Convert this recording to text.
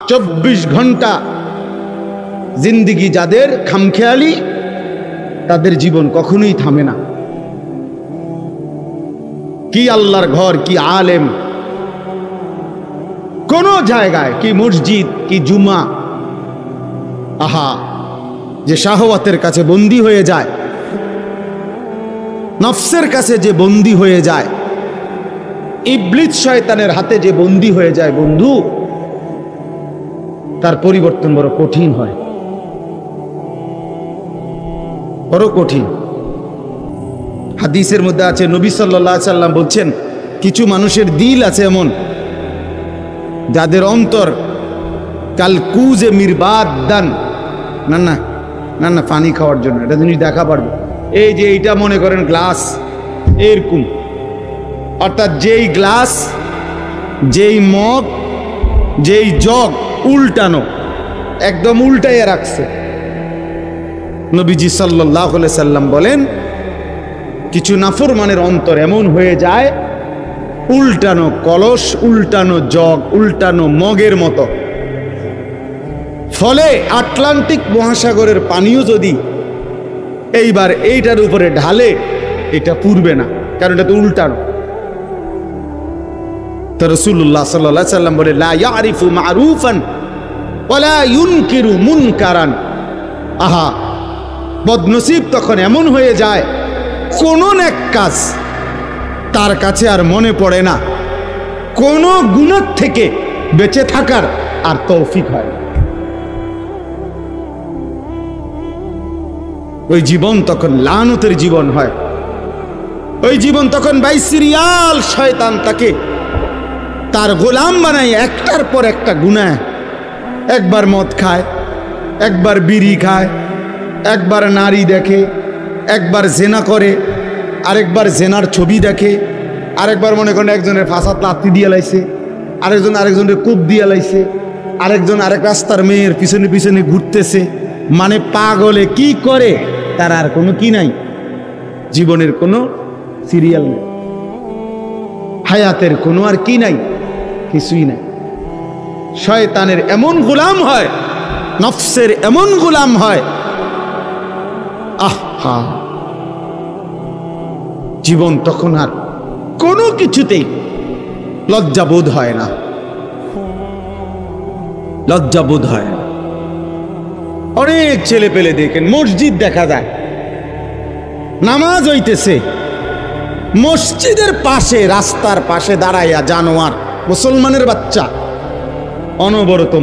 24 ঘন্টা জিন্দেগি যাদের খামখেয়ালি, তাদের জীবন কখনোই থামে না। কি আল্লাহর ঘর, কি আলেম, কোন জায়গায়, কি মসজিদ, কি জুমা, আহা, যে শাহওয়াতের কাছে বন্দী হয়ে যায়, নফসের কাছে যে বন্দী হয়ে যায়, ইবলিস শয়তানের হাতে যে বন্দী হয়ে যায়, বন্ধু, তার পরিবর্তন বড় কঠিন হয়, বড় কঠিন। হাদিসের মধ্যে আছে, নবী সাল্লাল্লাহু আলাইহি সাল্লাম বলছেন, কিছু মানুষের দিল আছে এমন, যাদের অন্তর কাল কুজে মিরবাদান, না না না না পানি খাওয়ার জন্য, এটা জিনিস দেখা পারবে, এই যে এইটা মনে করেন গ্লাস, এরকম, অর্থাৎ যেই গ্লাস, যেই মগ, যেই জগ উল্টানো, একদম উল্টাইয়া রাখছে। নবীজি সাল্লাল্লাহু আলাইহি সাল্লাম বলেন, কিছু নাফরমানের অন্তর এমন হয়ে যায়, উল্টানো কলস, উল্টানো জগ, উল্টানো মগের মতো। ফলে আটলান্টিক মহাসাগরের পানিও যদি এইবার এইটার উপরে ঢালে, এটা পুরবে না, কারণ এটা তো উল্টানো। তো রাসূলুল্লাহ সাল্লাল্লাহু আলাইহি সাল্লাম বলে, লা ইয়ারিফু মারুফান ওয়ালা ইউনকিরু মুনকারান। আহা, বদনসিব তখন এমন হয়ে যায়, কোন নেক কাজ তার কাছে আর মনে পড়ে না, কোন গুনাহ থেকে বেঁচে থাকার আর তৌফিক হয় না। ওই জীবন তখন লানতের জীবন হয়। ওই জীবন তখন বাইসিরিয়াল শয়তান তাকে তার গোলাম বানায়, একটার পর একটা গুনাহ। একবার মদ খায়, একবার বিড়ি খায়, একবার নারী দেখে, একবার জেনা করে, আরেকবার জেনার ছবি দেখে, আরেকবার মনে করেন একজনের ফাঁসাত লাত্তি দিয়ে লাইছে, আরেকজনের কূপ দিয়ে লাইছে, আরেকজন আরেক রাস্তার মেয়ের পিছনে পিছনে ঘুরতেছে। মানে পাগলে কি করে তার আর কোনো কি নাই, জীবনের কোনো সিরিয়াল নেই, হায়াতের কোনো আর কি নাই, কিছুই নাই। শয়তানের এমন গোলাম হয়, নফসের এমন গোলাম হয়, আহা, জীবন তখন আর কোনো কিছুতেই লজ্জাবোধ হয় না, লজ্জাবোধ হয় না। অনেক ছেলে পেলে দেখেন, মসজিদ দেখা যায়, নামাজ হইতেছে, মসজিদের পাশে, রাস্তার পাশে দাঁড়াইয়া জানোয়ার, মুসলমানের বাচ্চা অনবরত